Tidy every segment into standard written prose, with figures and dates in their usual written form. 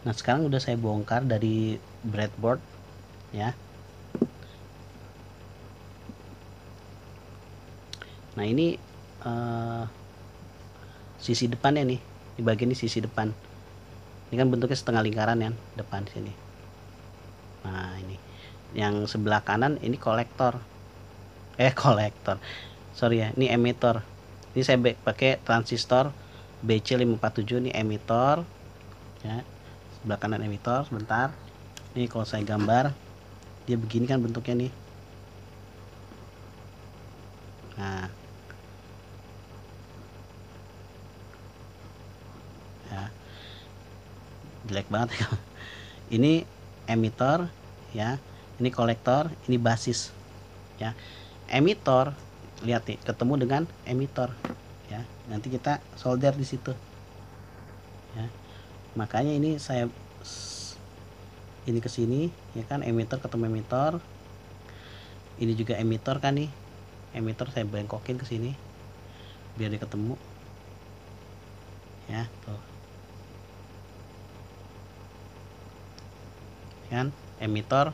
Nah sekarang udah saya bongkar dari breadboard ya. Nah ini sisi depannya nih, di bagian ini sisi depan. Ini kan bentuknya setengah lingkaran ya, depan sini. Nah ini yang sebelah kanan ini kolektor, sorry ya, ini emitor. Ini saya pakai transistor BC547, ini emitor ya, sebelah kanan emitor. Sebentar, ini kalau saya gambar dia begini kan bentuknya nih. Nah ya, jelek banget ya. Ini emitor ya, ini kolektor, ini basis ya. Emitor, lihat nih, ketemu dengan emitor ya, nanti kita solder di situ ya. Makanya ini saya ini ke sini ya kan, emitor ketemu emitor, ini juga emitor kan nih, emitor saya bengkokin ke sini biar dia ketemu ya, tuh kan, emitor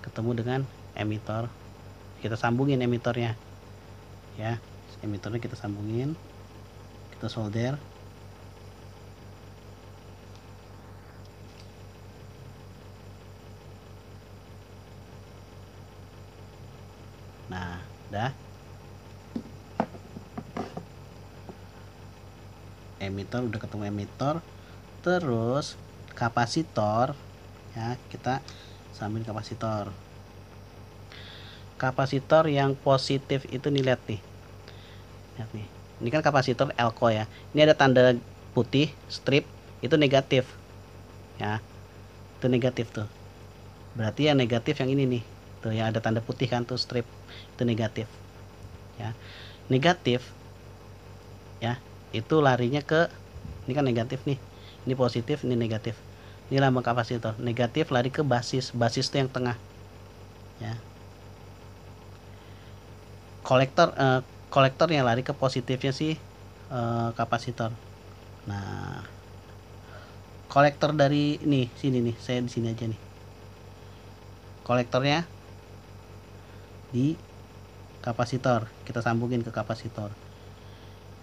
ketemu dengan emitor, kita sambungin emitornya ya, emitornya kita sambungin, kita solder. Nah udah, emitor udah ketemu emitor. Terus kapasitor ya, kita sambungin kapasitor. Kapasitor yang positif itu nih, lihat nih, lihat nih, ini kan kapasitor elko ya, ini ada tanda putih strip, itu negatif ya, itu negatif tuh, berarti yang negatif yang ini nih, tuh yang ada tanda putih kan tuh strip, itu negatif ya. Negatif ya, itu larinya ke, ini kan negatif nih, ini positif, ini negatif, ini lambang kapasitor. Negatif lari ke basis, basis itu yang tengah ya. Kolektor yang lari ke positifnya sih kapasitor. Nah kolektor dari nih sini nih, saya di sini aja nih, kolektornya di kapasitor, kita sambungin ke kapasitor.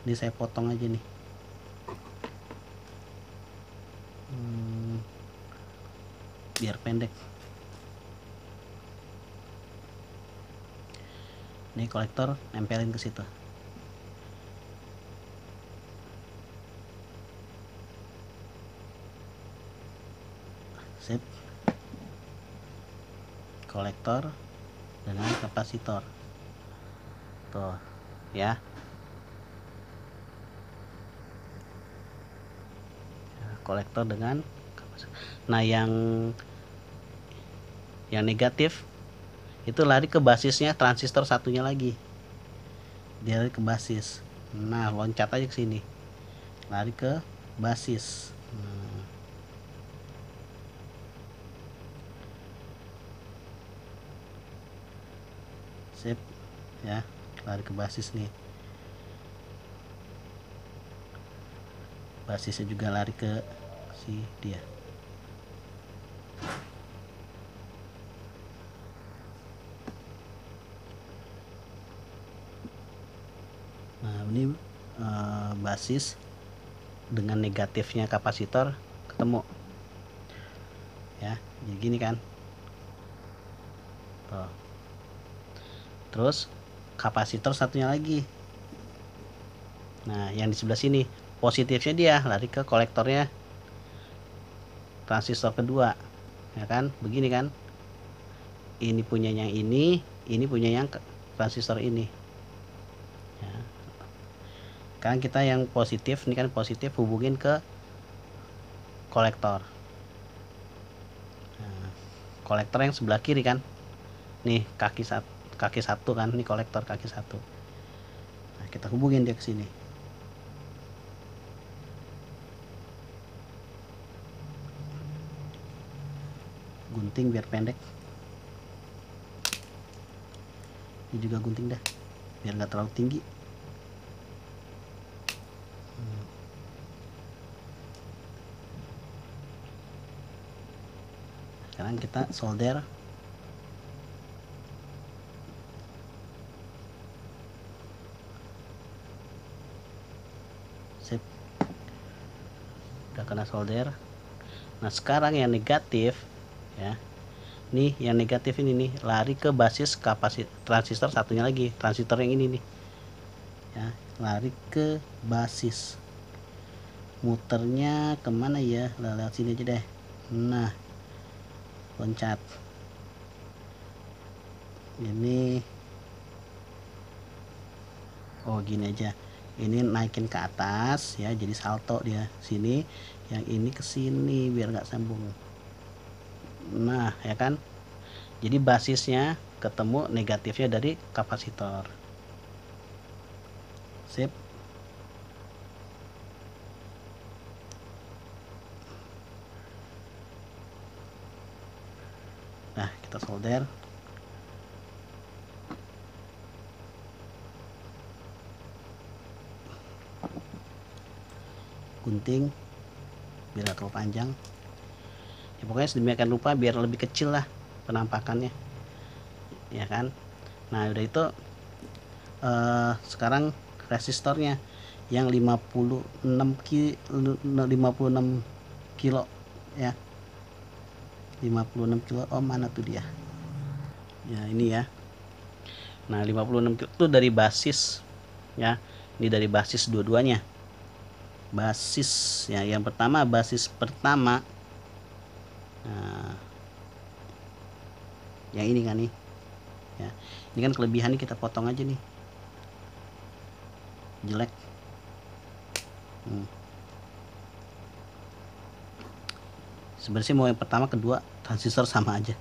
Ini saya potong aja nih. Biar pendek. Ini kolektor nempelin ke situ. Sip. Kolektor dengan kapasitor. Tuh, ya. Kolektor dengan kapasitor. Nah, yang negatif itu lari ke basisnya transistor satunya lagi. Dia lari ke basis. Nah, loncat aja ke sini. Lari ke basis. Sip ya, lari ke basis nih, basisnya juga lari ke si dia. Nah ini basis dengan negatifnya kapasitor ketemu ya, jadi gini kan. Tuh. Terus kapasitor satunya lagi, nah yang di sebelah sini positifnya dia lari ke kolektornya transistor kedua ya kan, begini kan, ini punya yang ini punya yang transistor ini ya. Kan kita yang positif, ini kan positif, hubungin ke kolektor. Nah, kolektor yang sebelah kiri kan, nih kaki satu kan, ini kolektor kaki satu. Nah, kita hubungin dia ke sini. Gunting biar pendek. Ini juga gunting dah, biar nggak terlalu tinggi. Sekarang kita solder. Sip. Udah kena solder. Nah, sekarang yang negatif ya. Nih, yang negatif ini nih lari ke basis kapasitor transistor satunya lagi, transistor yang ini nih. Ya, lari ke basis. Muternya kemana ya? Lewat sini aja deh. Nah, loncat. Ini gini aja. Ini naikin ke atas ya, jadi salto dia sini, yang ini ke sini biar nggak sambung. Nah, ya kan? Jadi basisnya ketemu negatifnya dari kapasitor. Sip. Nah, kita solder. Gunting biar gak terlalu panjang ya, pokoknya sedemikian rupa biar lebih kecil lah penampakannya, ya kan. Nah, udah itu sekarang resistornya yang 56 kilo ya, 56 kilo ohm. Mana tuh dia ya, ini ya. Nah, 56 kilo itu dari basis ya, ini dari basis dua-duanya. Basis ya, yang pertama basis pertama. Nah, yang ini kan nih ya, ini kan kelebihannya kita potong aja nih, jelek. Sebenarnya mau yang pertama kedua transistor sama aja,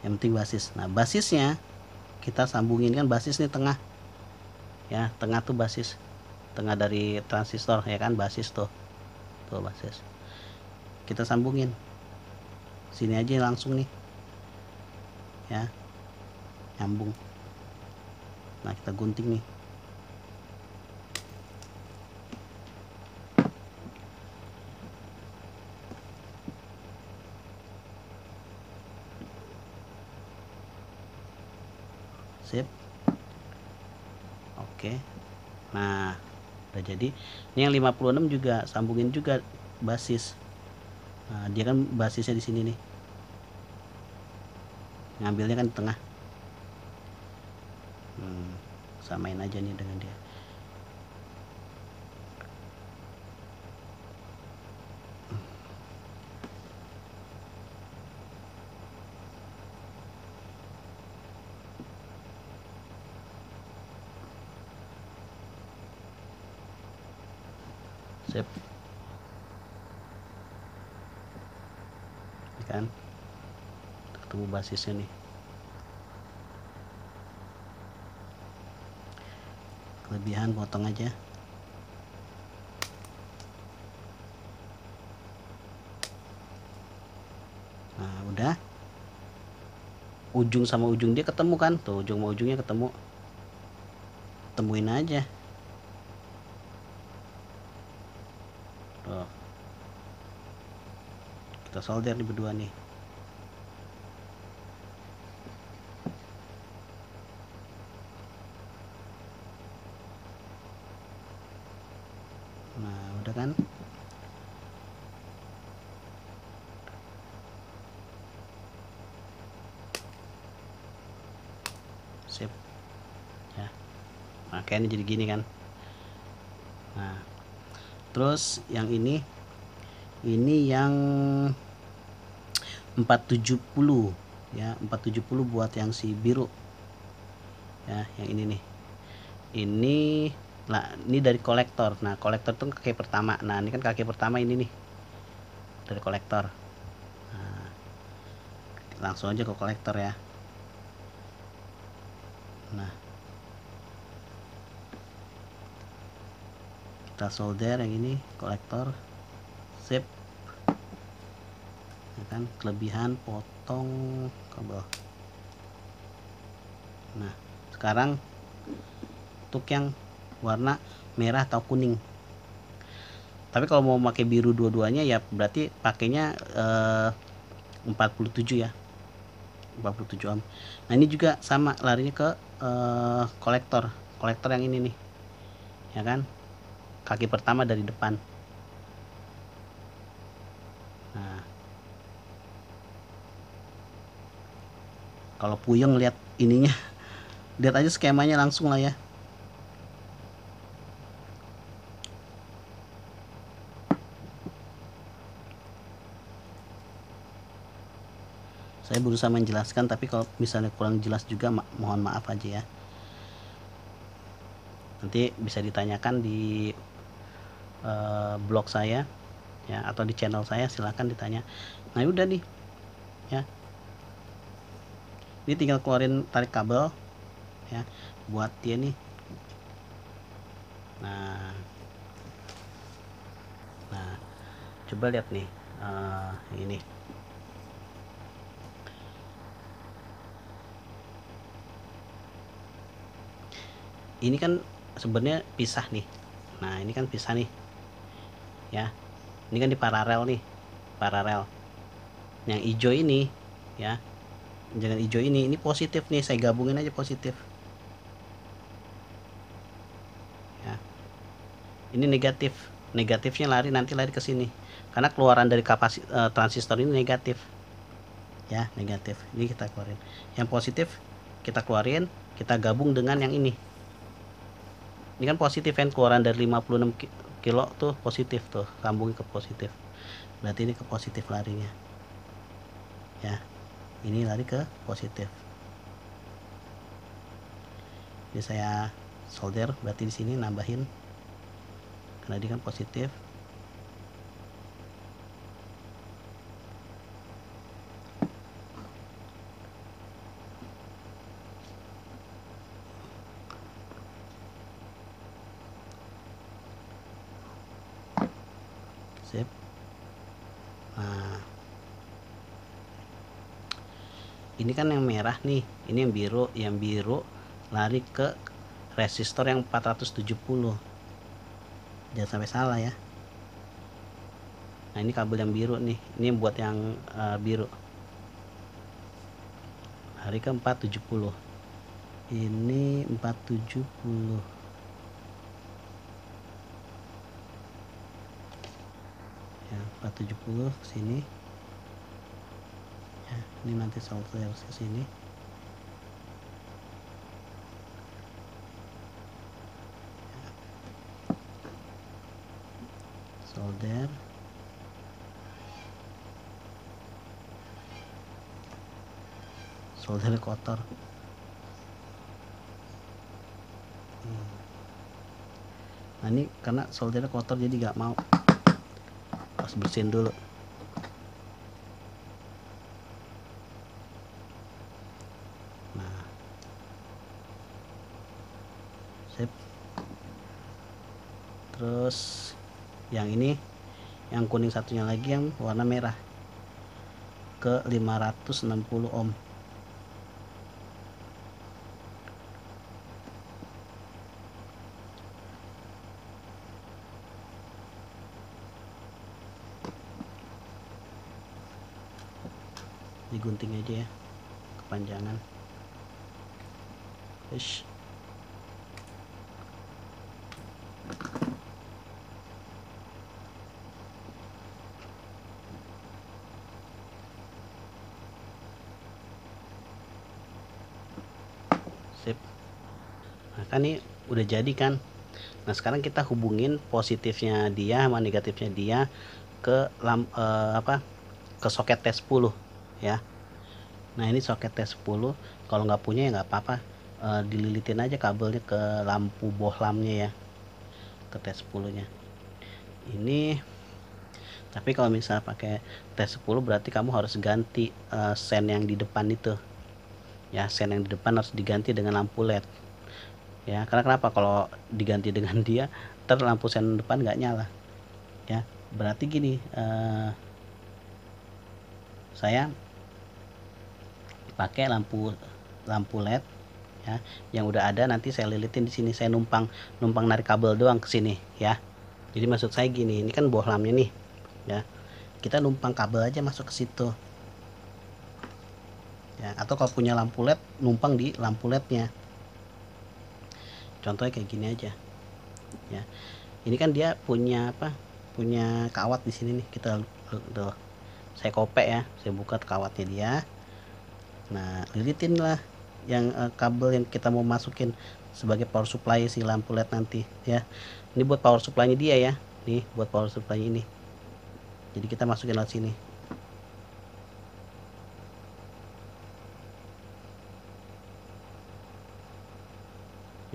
yang penting basis. Nah, basisnya kita sambungin kan, basis nih tengah ya, tengah tuh basis, tengah dari transistor ya kan, basis tuh basis. Kita sambungin sini aja langsung nih ya, nyambung. Nah, kita gunting nih. Sip. Oke. Nah, udah jadi. Ini yang 56 juga sambungin juga basis. Nah, dia kan basisnya di sini nih. Ngambilnya kan di tengah. Samain aja nih dengan dia. Sip. Ini kan ketemu basisnya nih. Kelebihan potong aja. Nah, udah. Ujung sama ujung dia ketemu kan, tuh ujung sama ujungnya ketemu, temuin aja tuh. Kita solder di berdua nih. Nah, udah kan. Sip ya, makanya jadi gini kan. Nah, terus yang ini yang 470 ya, 470 buat yang si biru ya, yang ini nih. Ini lah, ini dari kolektor. Nah, kolektor tuh kaki pertama. Nah, ini kan kaki pertama ini nih dari kolektor. Nah, langsung aja ke kolektor ya. Nah, kita solder yang ini kolektor. Sip ya kan, kelebihan potong kabel. Nah, sekarang untuk yang warna merah atau kuning. Tapi kalau mau pakai biru dua-duanya ya berarti pakainya 47 ya, 47 ohm. Nah ini juga sama, larinya ke kolektor yang ini nih ya kan, kaki pertama dari depan. Nah kalau puyeng lihat ininya lihat aja skemanya langsung lah ya. Saya berusaha menjelaskan, tapi kalau misalnya kurang jelas juga mohon maaf aja ya. Nanti bisa ditanyakan di blog saya ya, atau di channel saya, silahkan ditanya. Nah udah nih ya, ini tinggal keluarin, tarik kabel ya buat dia nih. Nah coba lihat nih, ini kan sebenarnya pisah nih. Nah ini kan pisah nih ya, ini kan di paralel nih, paralel. Yang hijau ini ya, jangan hijau ini positif nih, saya gabungin aja positif ya. Ini negatif, negatifnya nanti lari ke sini karena keluaran dari transistor ini negatif ya, negatif. Ini kita keluarin, yang positif kita keluarin, kita gabung dengan yang ini kan positif kan, keluaran dari 56 kilo tuh positif, tuh sambung ke positif, berarti ini ke positif larinya ya, ini lari ke positif. Ini saya solder, berarti di sini nambahin karena dia kan positif. Sip. Nah ini kan yang merah nih, ini yang biru lari ke resistor yang 470, jangan sampai salah ya. Nah ini kabel yang biru nih, ini buat yang biru, lari ke 470, ini 470 ya, 470 sini ya. Ini nanti solder ke sini, solder kotor. Nah ini karena soldernya kotor jadi gak mau, harus bersihin dulu. Nah sip. Terus yang ini, yang kuning satunya lagi yang warna merah ke 560 ohm. Digunting aja ya, kepanjangan. Ish. Sip. Nah kan ini udah jadi kan. Nah sekarang kita hubungin positifnya dia sama negatifnya dia ke ke soket T10 ya. Nah ini soket T10, kalau nggak punya ya nggak apa-apa, dililitin aja kabelnya ke lampu bohlamnya ya, ke T10 nya ini. Tapi kalau misalnya pakai T10 berarti kamu harus ganti sen yang di depan itu ya, sen yang di depan harus diganti dengan lampu LED ya. Karena kenapa, kalau diganti dengan dia ntar lampu sen depan nggak nyala ya. Berarti gini, saya pakai lampu LED ya, yang udah ada, nanti saya lilitin di sini, saya numpang narik kabel doang ke sini ya. Jadi maksud saya gini, ini kan bohlamnya nih ya, kita numpang kabel aja masuk ke situ ya, atau kalau punya lampu LED numpang di lampu LED-nya. Contohnya kayak gini aja ya. Ini kan dia punya apa, punya kawat di sini nih. Kita tuh, saya kopek ya, saya buka kawatnya dia. Nah, lilitin lah yang kabel yang kita mau masukin sebagai power supply si lampu LED nanti ya. Ini buat power supply-nya dia ya. Nih buat power supply ini. Jadi kita masukin lewat sini.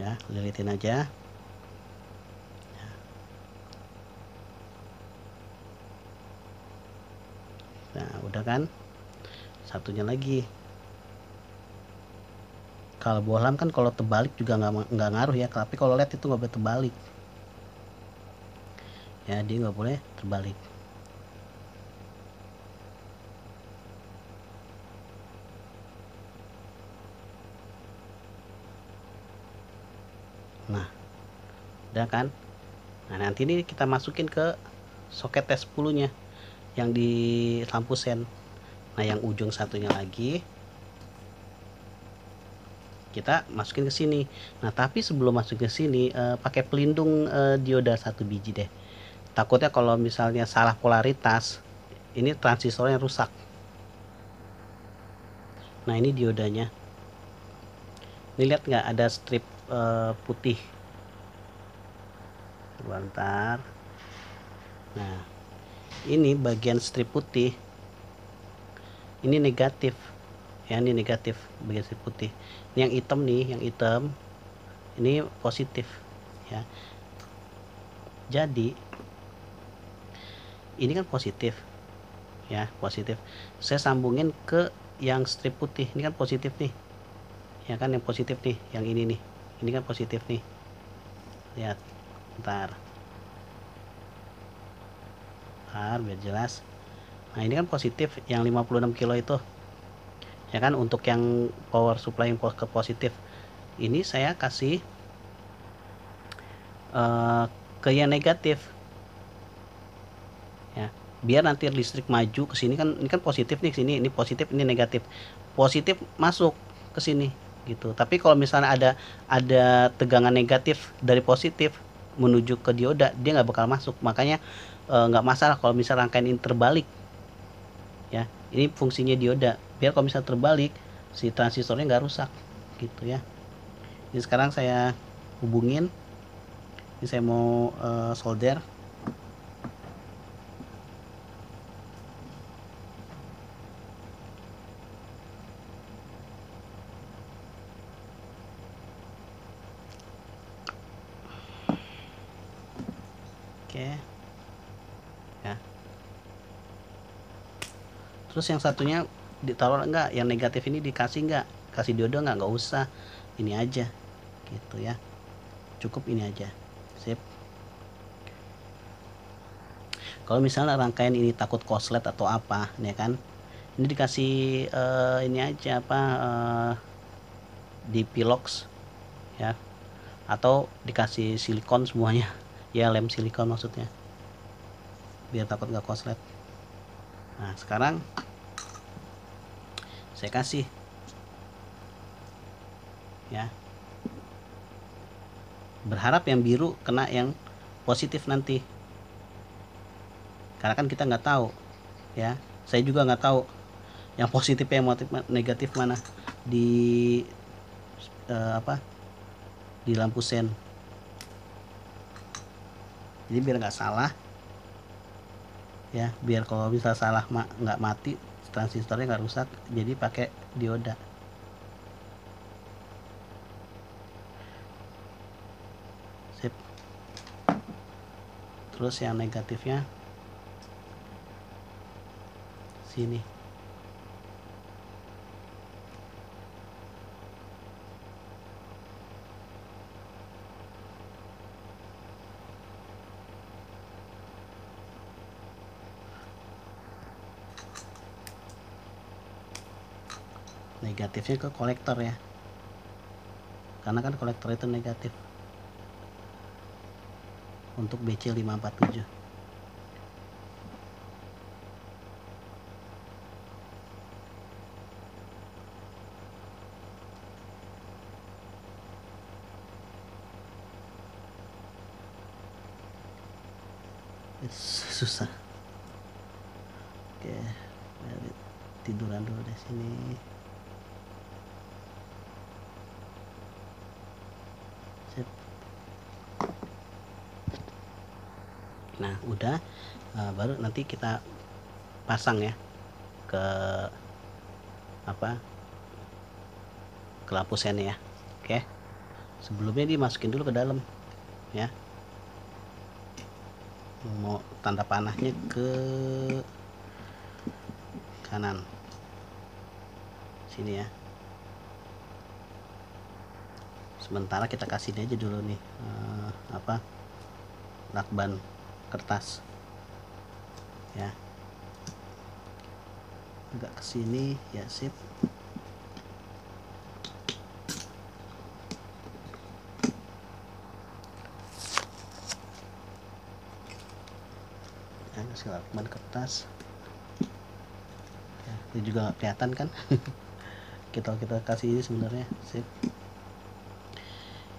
Ya, lilitin aja. Nah, udah kan? Satunya lagi. Kalau bohlam kan kalau terbalik juga nggak ngaruh ya, tapi kalau LED itu nggak boleh terbalik. Ya, dia nggak boleh terbalik. Nah, udah kan? Nah, nanti ini kita masukin ke soket T10 nya yang di lampu sen. Nah, yang ujung satunya lagi kita masukin ke sini. Nah, tapi sebelum masuk ke sini pakai pelindung dioda 1 biji deh. Takutnya kalau misalnya salah polaritas, ini transistornya rusak. Nah, ini diodanya. Ini lihat nggak ada strip putih. Sebentar. Nah, ini bagian strip putih. Ini negatif. Ya, ini negatif bagian strip putih. Ini yang hitam nih, yang hitam. Ini positif. Ya. Jadi ini kan positif. Ya, positif. Saya sambungin ke yang strip putih. Ini kan positif nih. Ya kan, yang positif nih, yang ini nih. Ini kan positif nih. Lihat. Bentar. Biar jelas. Nah, ini kan positif yang 56 kilo itu. Ya kan, untuk yang power supply yang ke positif. Ini saya kasih ke yang negatif. Ya, biar nanti listrik maju ke sini kan, ini kan positif nih sini, ini positif, ini negatif. Positif masuk ke sini gitu. Tapi kalau misalnya ada tegangan negatif dari positif menuju ke dioda, dia nggak bakal masuk. Makanya nggak masalah kalau misalnya rangkaian ini terbalik. Ya, ini fungsinya dioda. Biar kalau misalnya terbalik, si transistornya nggak rusak gitu ya. Ini sekarang saya hubungin. Ini saya mau solder. Oke ya, terus yang satunya ditaruh enggak, yang negatif ini dikasih enggak, kasih dioda enggak usah, ini aja gitu ya, cukup ini aja. Sip. Kalau misalnya rangkaian ini takut korslet atau apa ya kan, ini dikasih ini aja apa di pilox ya, atau dikasih silikon semuanya ya, lem silikon maksudnya, biar takut nggak korslet. Nah, sekarang saya kasih ya, berharap yang biru kena yang positif nanti, karena kan kita nggak tahu ya, saya juga nggak tahu yang positif yang negatif mana di apa, di lampu sen. Jadi biar nggak salah ya, biar kalau bisa salah nggak mati, transistornya nggak rusak, jadi pakai dioda. Sip. Terus yang negatifnya sini. Negatifnya ke kolektor ya, karena kan kolektor itu negatif untuk BC547. Susah. Oke, tiduran dulu di sini. Sip. Nah udah, baru nanti kita pasang ya ke ke lampu sen ya. Oke, sebelumnya dimasukin dulu ke dalam ya. Mau tanda panahnya ke kanan sini ya. Sementara kita kasih aja dulu nih lakban kertas ya, agak kesini ya. Sip. Ya, kasih lakban kertas ya, ini juga nggak kelihatan kan. kita kasih ini sebenarnya. Sip.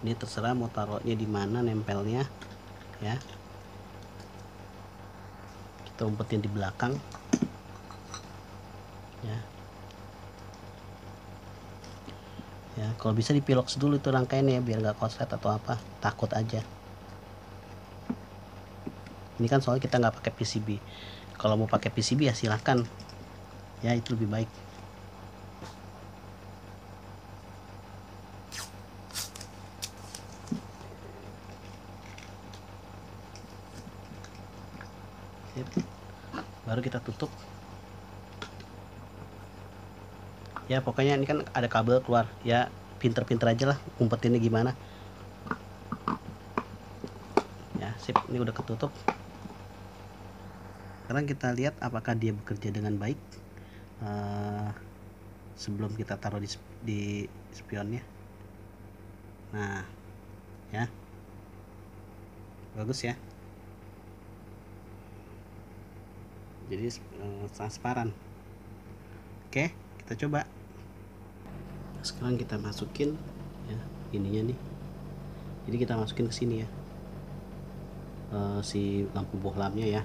Ini terserah mau taruhnya di mana nempelnya ya. Kita umpetin di belakang ya. Ya kalau bisa dipiloks dulu itu rangkaiannya biar nggak koslet atau apa, takut aja. Ini kan soalnya kita nggak pakai PCB. Kalau mau pakai PCB ya silahkan ya, itu lebih baik. Sip. Baru kita tutup ya. Pokoknya ini kan ada kabel keluar ya, pinter-pinter aja lah umpetinnya gimana ya. Sip, ini udah ketutup. Sekarang kita lihat apakah dia bekerja dengan baik sebelum kita taruh di spionnya. Nah ya, bagus ya, jadi transparan. Oke, kita coba. Sekarang kita masukin ya ininya nih, jadi kita masukin ke sini ya, si lampu bohlamnya ya.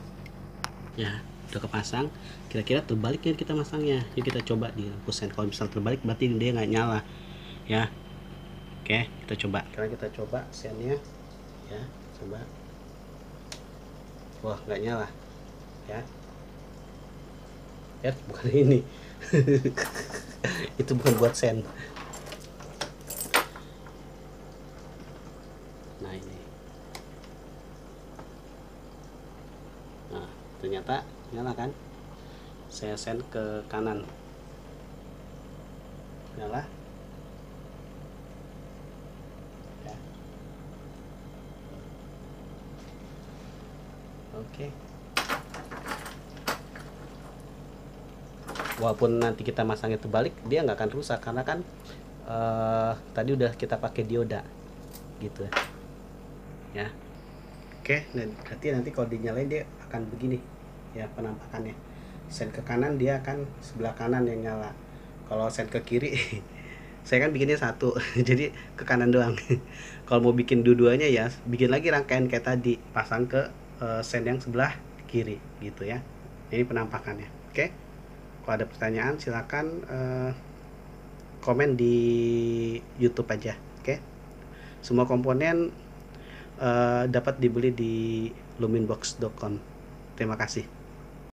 Ya udah kepasang, kira-kira terbaliknya kita masangnya. Yuk kita coba di lampu sen. Kalau misal terbalik berarti dia nggak nyala ya. Oke, kita coba. Sekarang kita coba sennya ya, coba. Wah, nggak nyala ya. Bukan ini. Itu bukan buat sen. Nah ini, nah ternyata nyala kan. Saya sen ke kanan, nyala ya. Oke, walaupun nanti kita masangnya terbalik dia nggak akan rusak karena kan tadi udah kita pakai dioda gitu ya. Oke, berarti nanti kalau dinyalain dia akan begini ya penampakannya. Sen ke kanan dia akan sebelah kanan yang nyala. Kalau sen ke kiri saya kan bikinnya satu jadi ke kanan doang. Kalau mau bikin dua-duanya ya bikin lagi rangkaian kayak tadi, pasang ke sen yang sebelah kiri gitu ya. Ini penampakannya. Oke, kalau ada pertanyaan silakan komen di YouTube aja. Oke, semua komponen dapat dibeli di luminbox.com. Terima kasih.